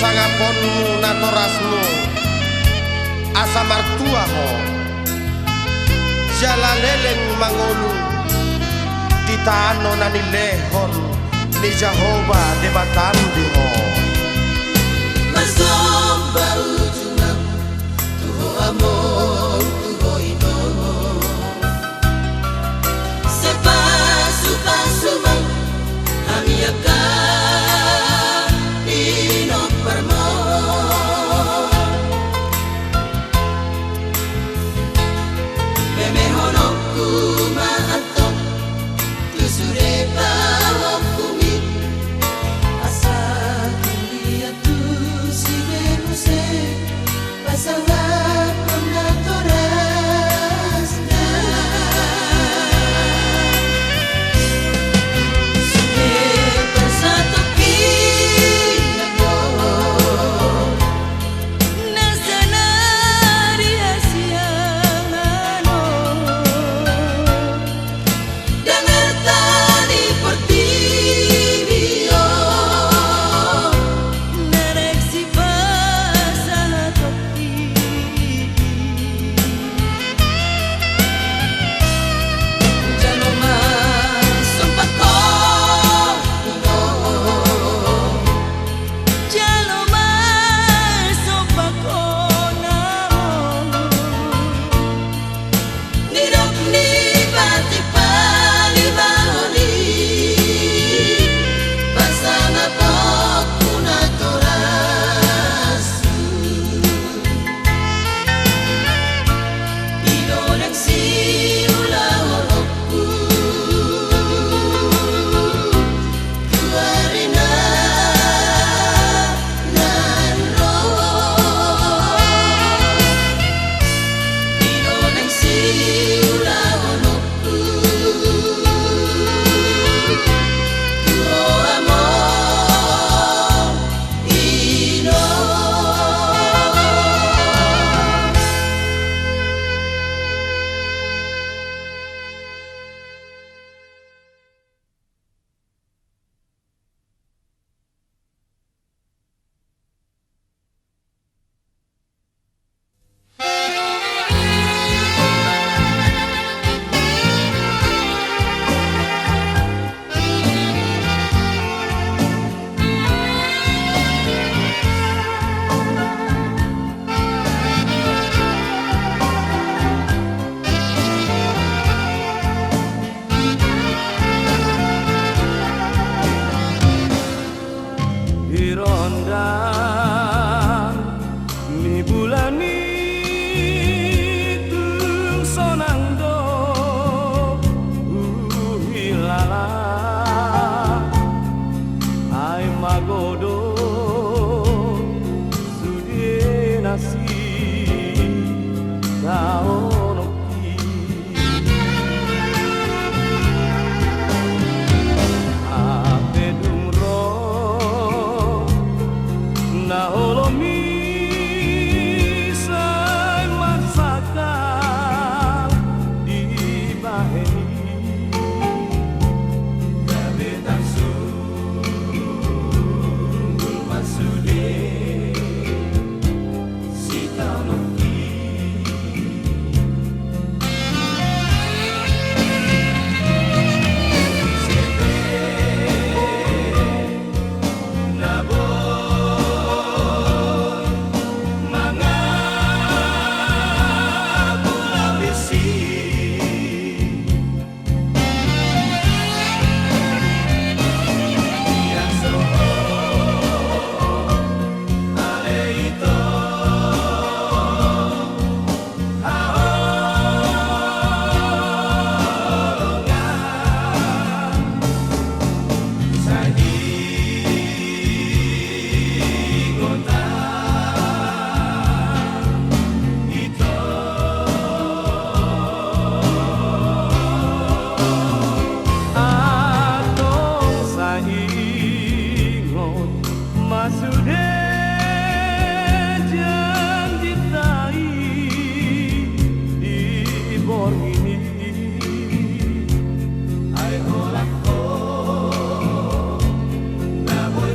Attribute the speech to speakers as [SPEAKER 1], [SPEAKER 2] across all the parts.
[SPEAKER 1] sangaponmu natorasmu asa martua ho jalaleleng mangolu ditano nani lehon ni Jehovah debatan di ho
[SPEAKER 2] masom baru junam tuho amor tuho ino sepa supa sumang kami akan ino permo meme honoku maato tu sureba hokumi asa kulia tu si venuse pasangan natorasna suke bersatu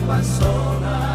[SPEAKER 2] persona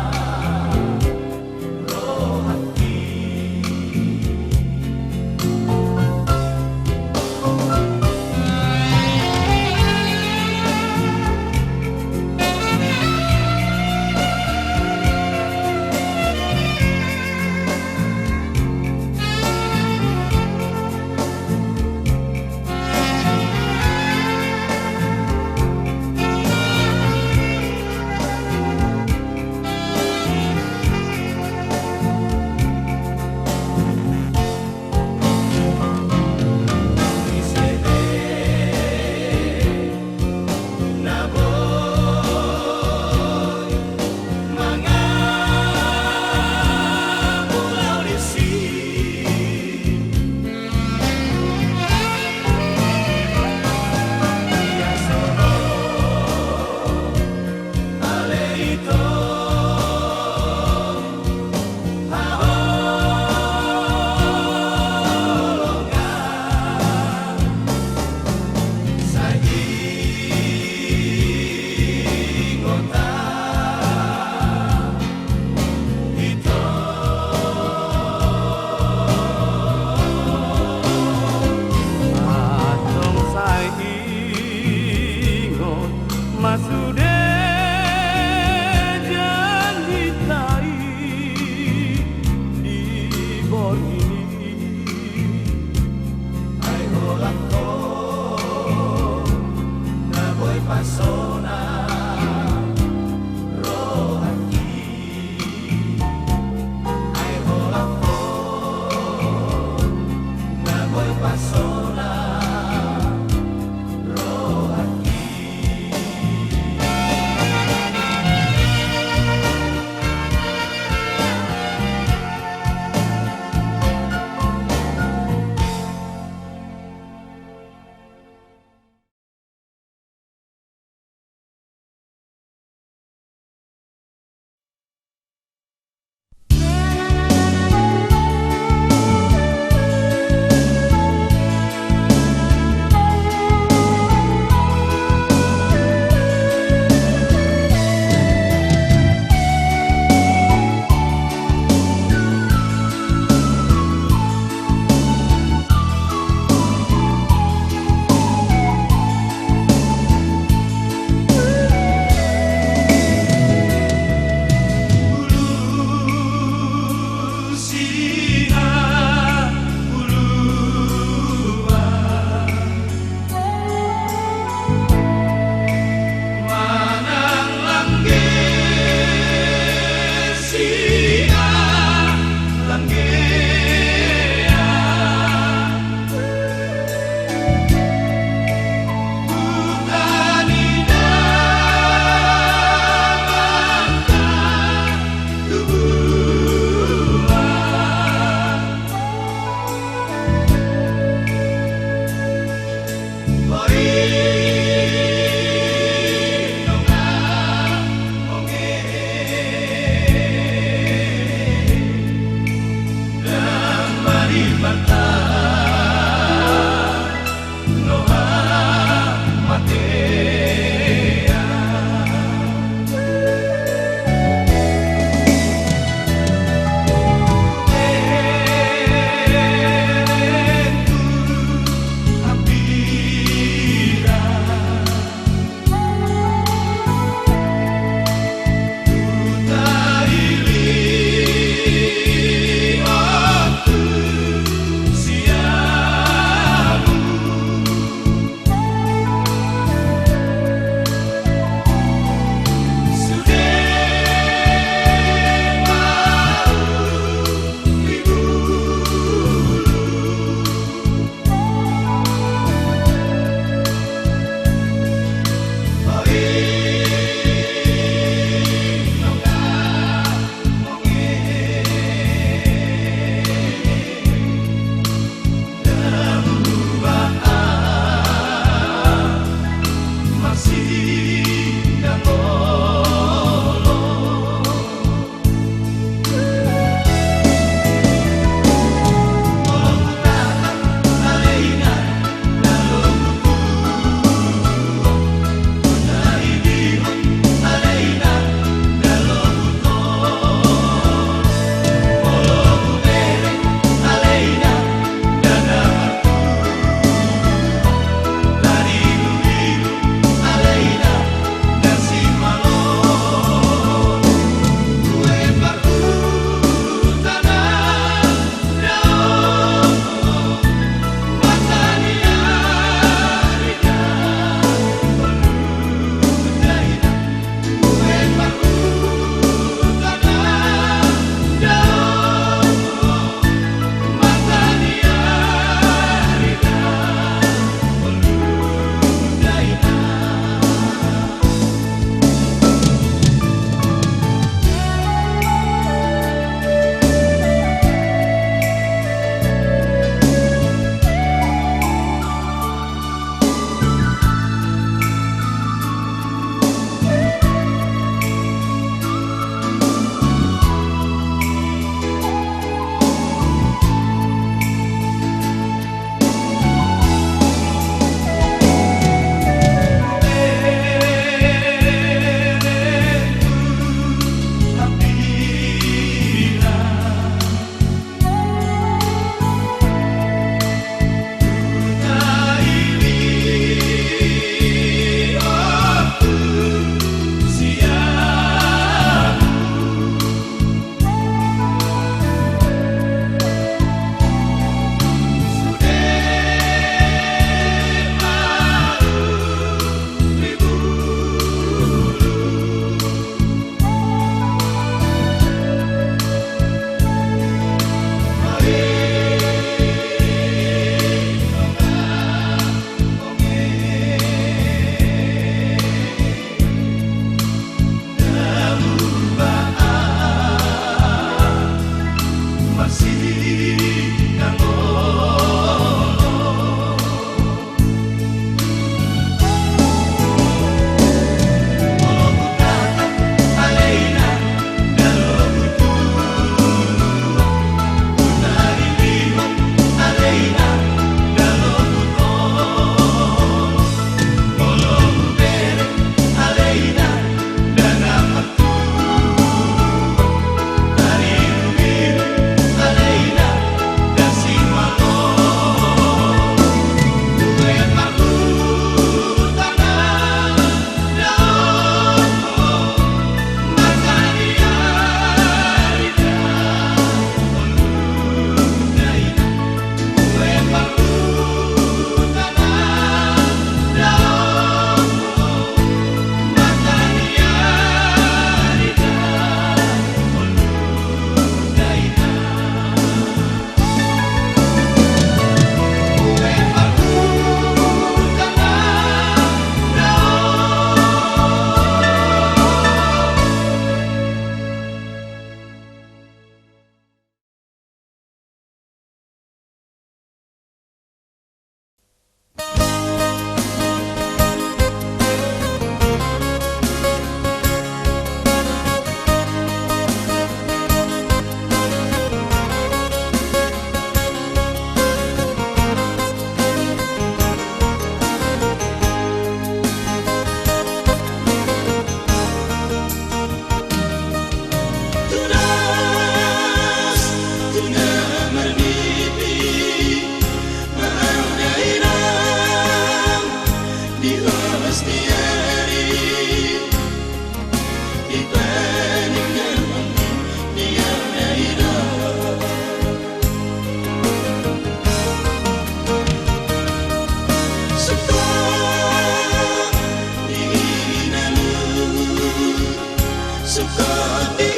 [SPEAKER 2] Sukoti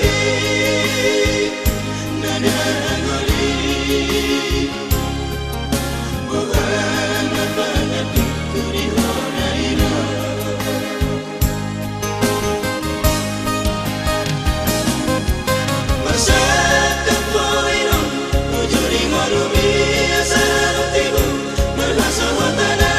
[SPEAKER 2] nada ngoli buana panati kuri hona ino Masaka poino ujuri ngorumi asaro tibu merasa watana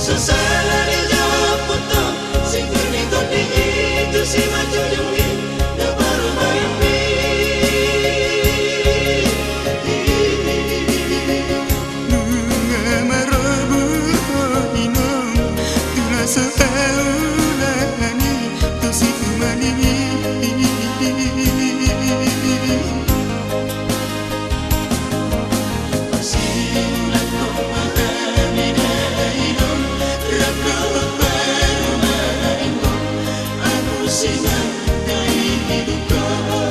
[SPEAKER 2] Sesala di jawab puto sing kuning kopi itu si maju jungi da baru maimpi
[SPEAKER 3] Bunga marabu inong tula seulani tu si umani
[SPEAKER 2] Simulan kau mahani daino Raka baru maimpo Aku sinang dari hidup kau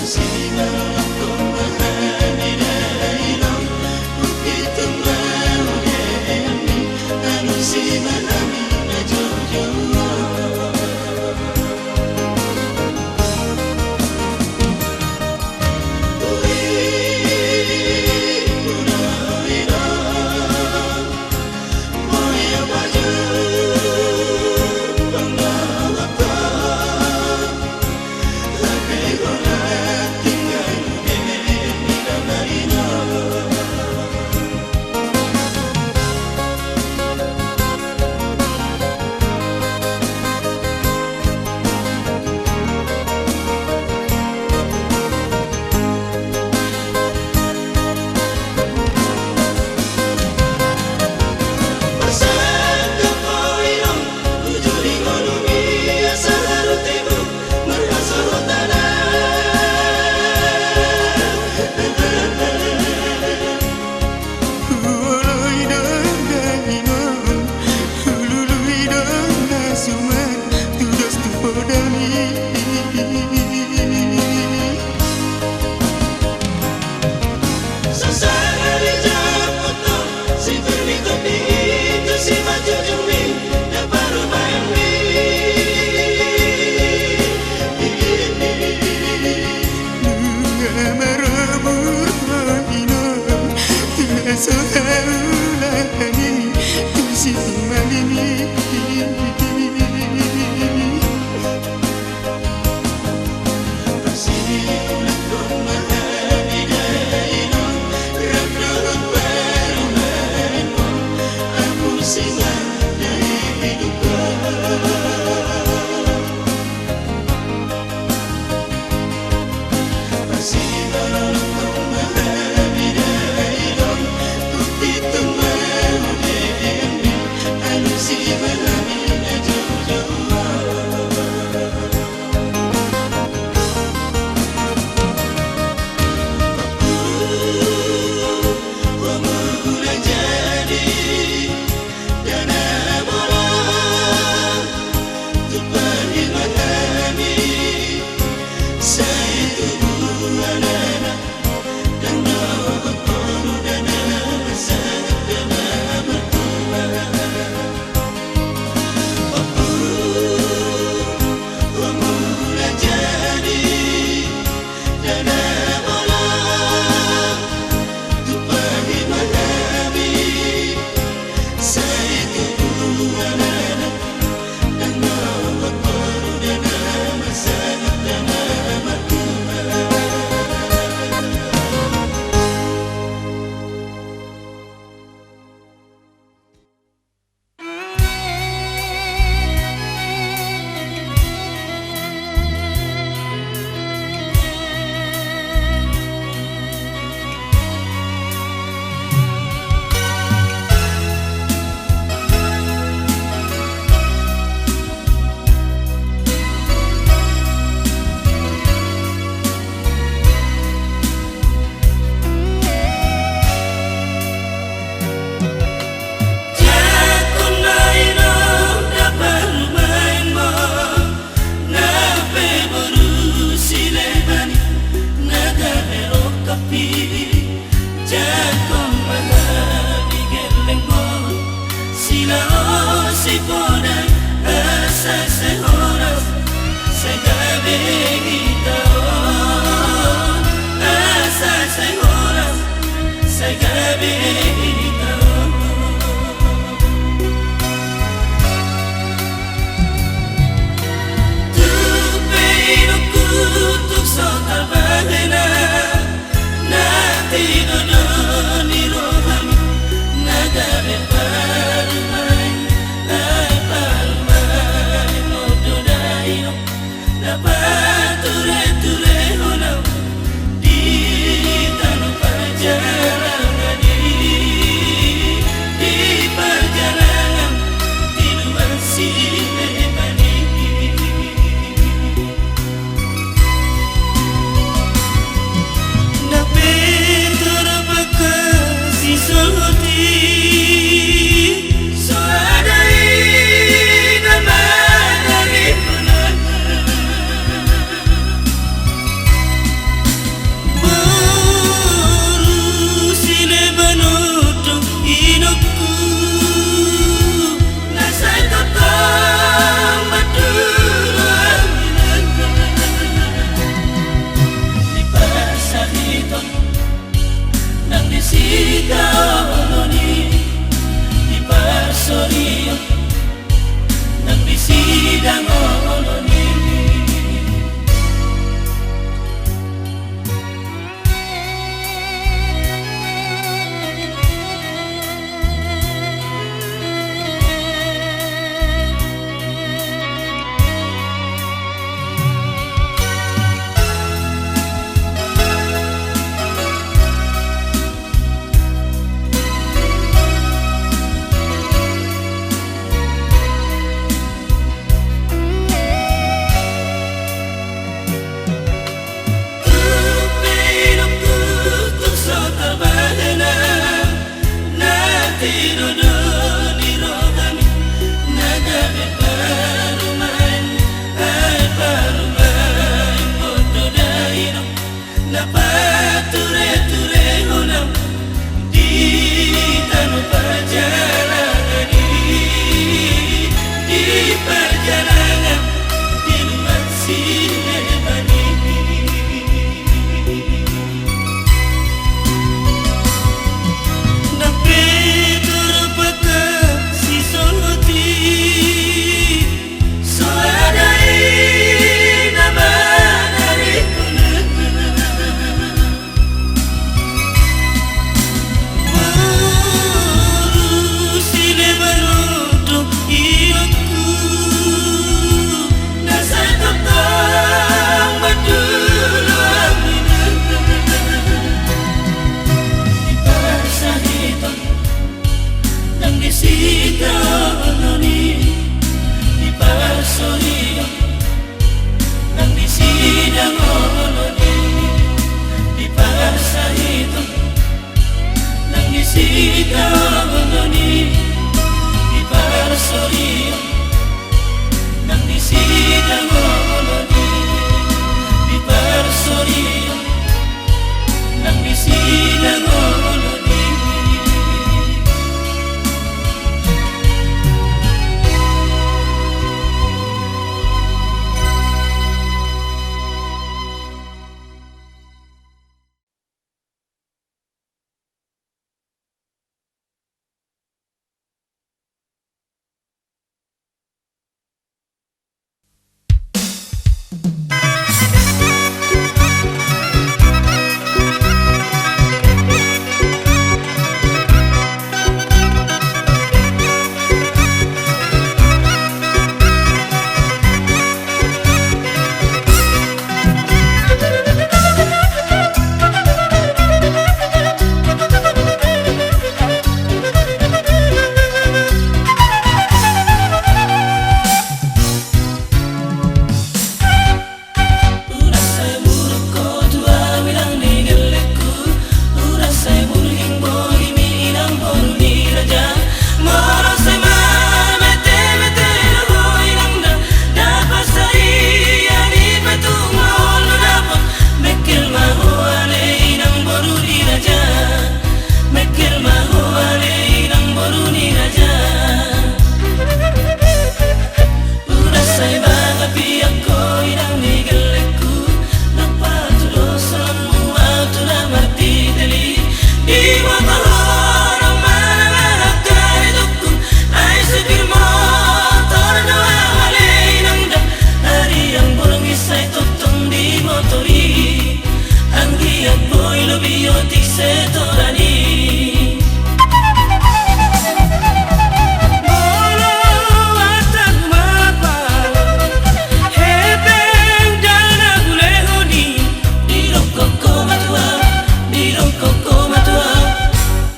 [SPEAKER 2] Simulan kau mahani daino Bukit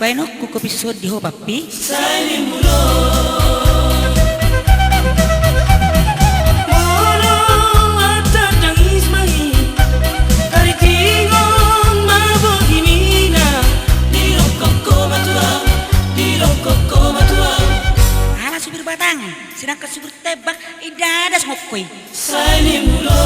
[SPEAKER 4] Bueno, kuko episode di ho papi.
[SPEAKER 2] Sani mulo Molo ata tangis mahi Kari tingon mabogi mina Diro koko matua Diro koko matua
[SPEAKER 4] Ala supir batang, sedangkan supir tebak idadas ngokoi.
[SPEAKER 2] Sani mulo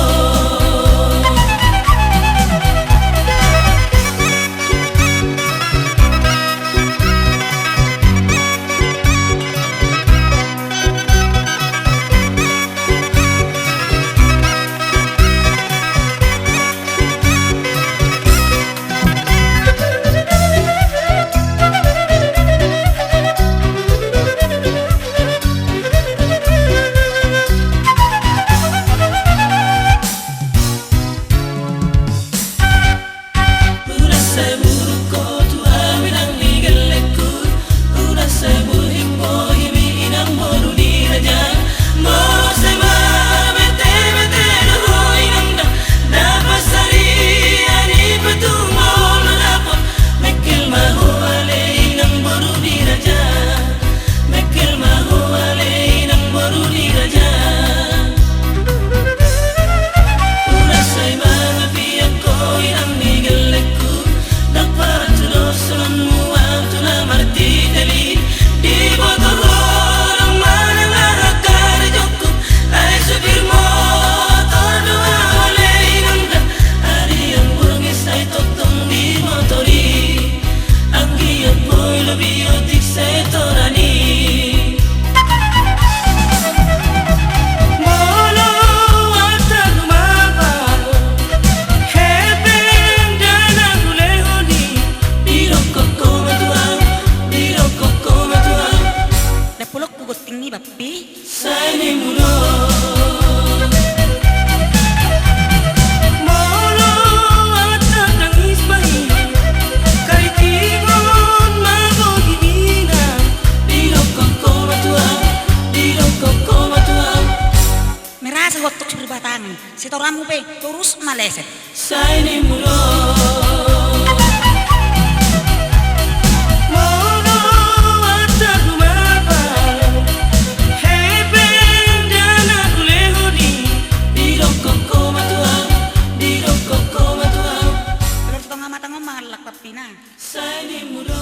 [SPEAKER 4] Setoramu pe terus maleset.
[SPEAKER 2] Sani mulo Mono ata kumapa Hebe dana kulehoni Diro koko matua Diro koko matua
[SPEAKER 4] Kalau setengah mata ngomalak papina.
[SPEAKER 2] Sani mulo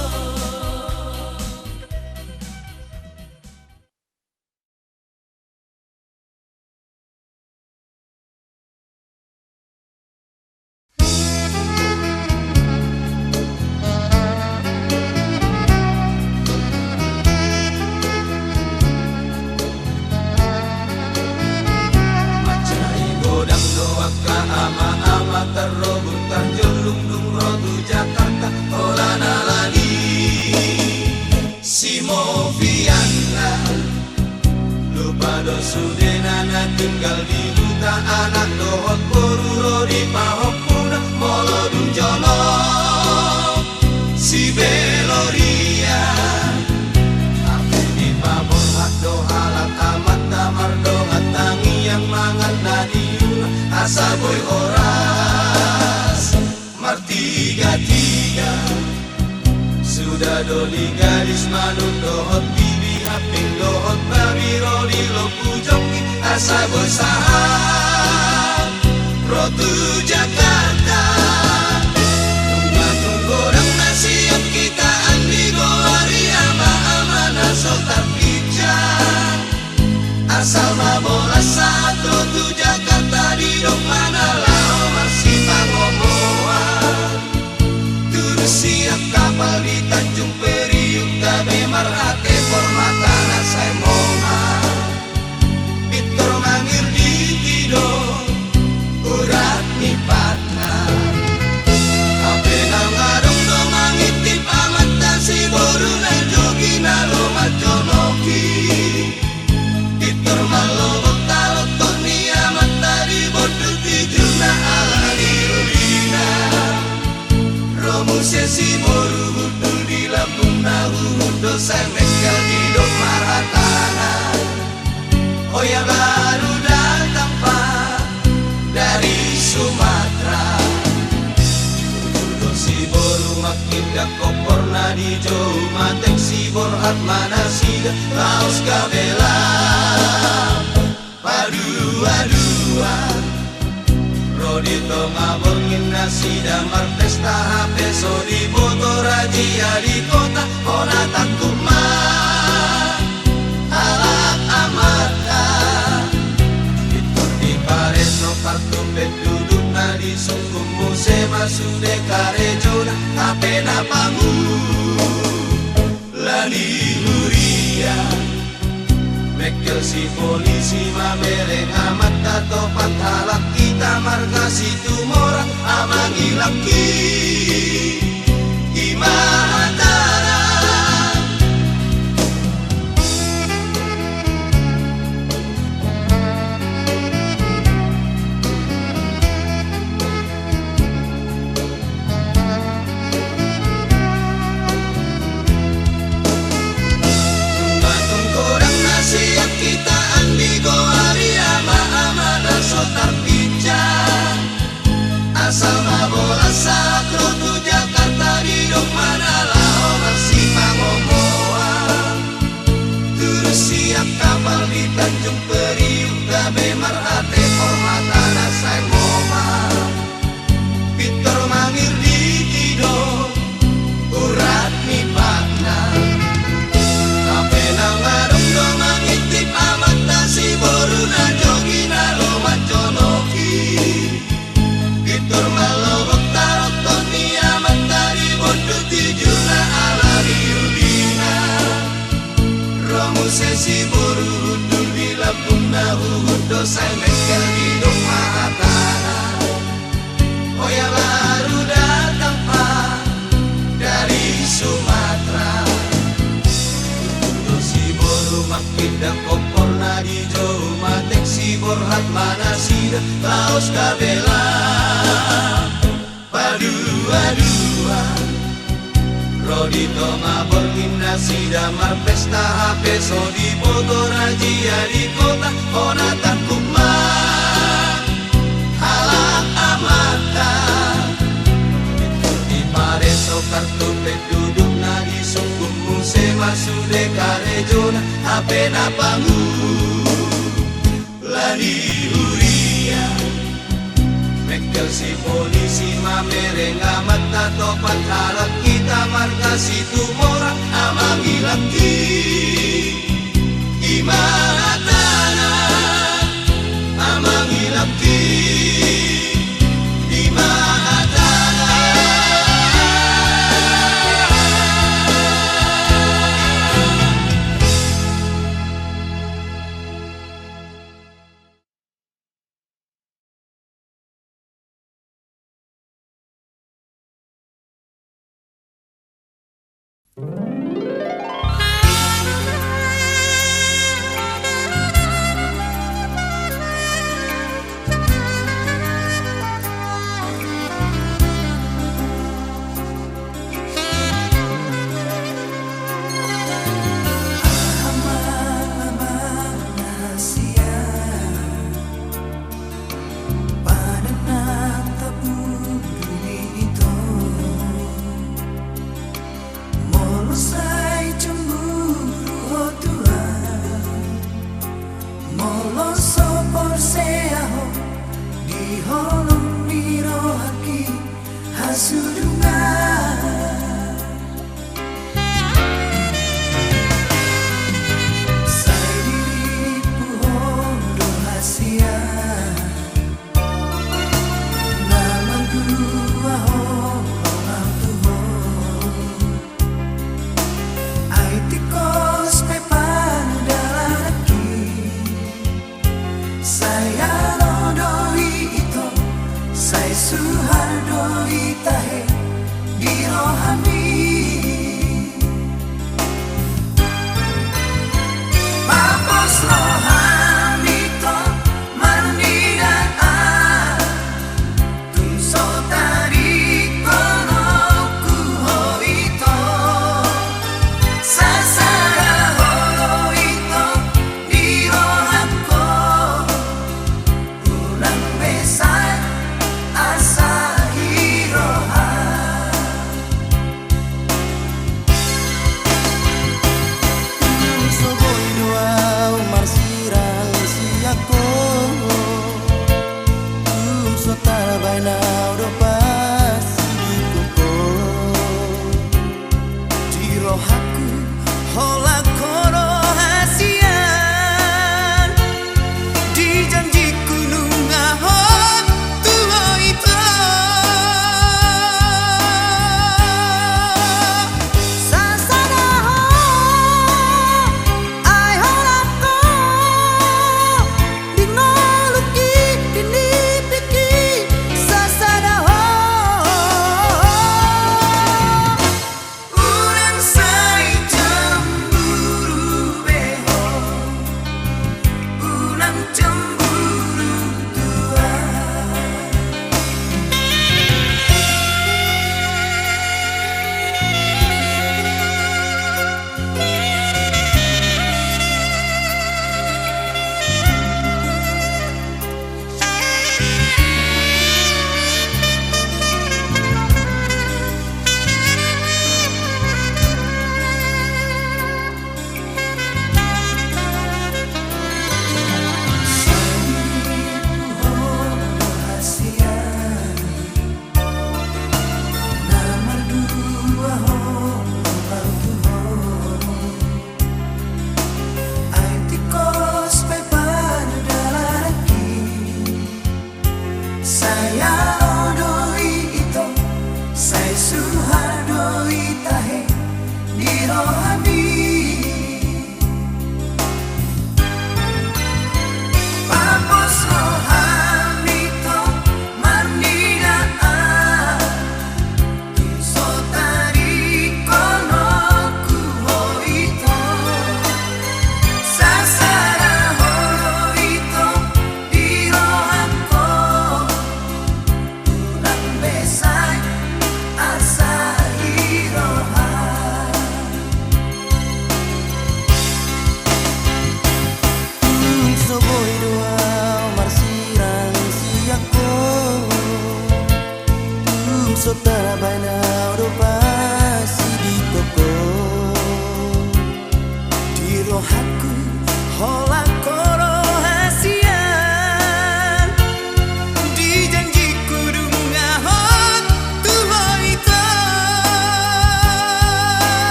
[SPEAKER 2] Sudenana tinggal di hutan anak dohot poruro di pahopuna molodung jono si beloria aku di pabor hado halat amat damar dongat tangi yang mangan nadiuna asa boy oras martiga-tiga sudah doli gadis manut dohot bibi haping dohot babi roli lopu joki asa boy sahab rotu Jakarta tunggu goreng nasihat kita andi goari ama-ama nasol terpijan asal mabola saat rotu Jakarta di dok mana lao masih pangomoan turus siap kapal di Tanjung Priuk gabe marhate formata nasai monga Victor mangir di tido urat nipatna kape nangarong do mangitip amat nasi boru na jogi na loma jonoki Victor malobok talot toni amat tadi bodu tijuna ala diulina romu sesi boru budul di lambung nahu dosa mekal di dok maratana oh ya baru datang pak dari Sumatera si boru makin dak kopor nadi di jauh matek si borhat mana sida laos kabela padua-dua Rodi tonga borngin nasi damar pesta HP so di Bogor rajia di kota ona takut mah alak amata itu di pareso kartu duduk na di sunggumu sema sude karejona HP na pangu lani huria Bekel si polisi mamereng amat tato pathalak kita marga si tumora amangi laki imatara siap kita andigo hari ama-ama dan sotar pincang asal mabola sakro tu Jakarta di dok mana lao masih pangomoa terus siap kapal di Tanjung Priuk gabe marhate hormatan asai ngoma Victor mangir di tido urat ni pakna kapena ngadong doma ngintip amat nasi boruna jogina lo manconoki Victor malobok tarot toni amat dari bondo tijuna ala riudina Romu sesi boru hudur di Lampung nahu dosai mekel di dong mahatana Oya baru datang pak dari Sumatera makin dan kompor nadi jauh matek si borhat mana sida laos kabela padua-dua Rodi tonga borngin nasi damar pesta HP so di Bogor rajia di kota ona takut mah halak amata itu di pareso kartu duduk nadi sunggumu sema sude karejona HP na pangu lani huria Bekel si polisi mamereng amat tato pathalak kita marga si tumora amangi laki imatana amangi laki
[SPEAKER 3] hola koro hasian di janji gunung ahok tua itu sasana ho ai hola ko di ngoluki dini piki sasana ho urang sai jambu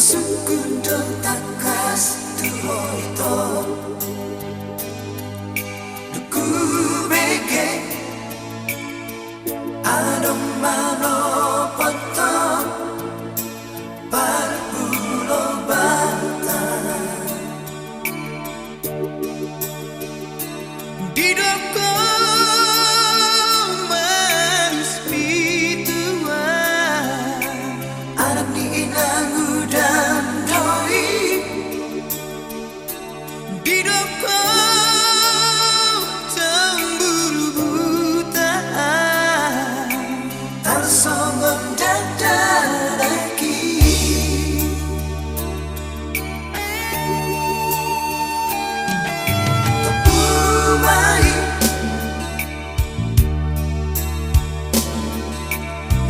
[SPEAKER 3] Sukundo takas tuhoito Duku beke Adong mano poto Parpulo bata Didoko manis pitua Anak ni inang udang doi Didoko cemburu buta Tarsongong dada lagi Tepumai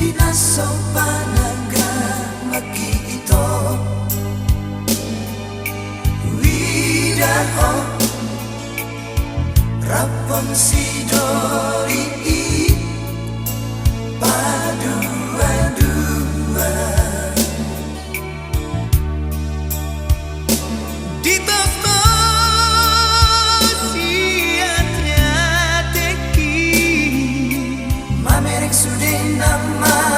[SPEAKER 3] Dinaso panaga maki ito Widaho Rapon sidori Padua-dua Ditoko siatnya teki Mamerek sudah nama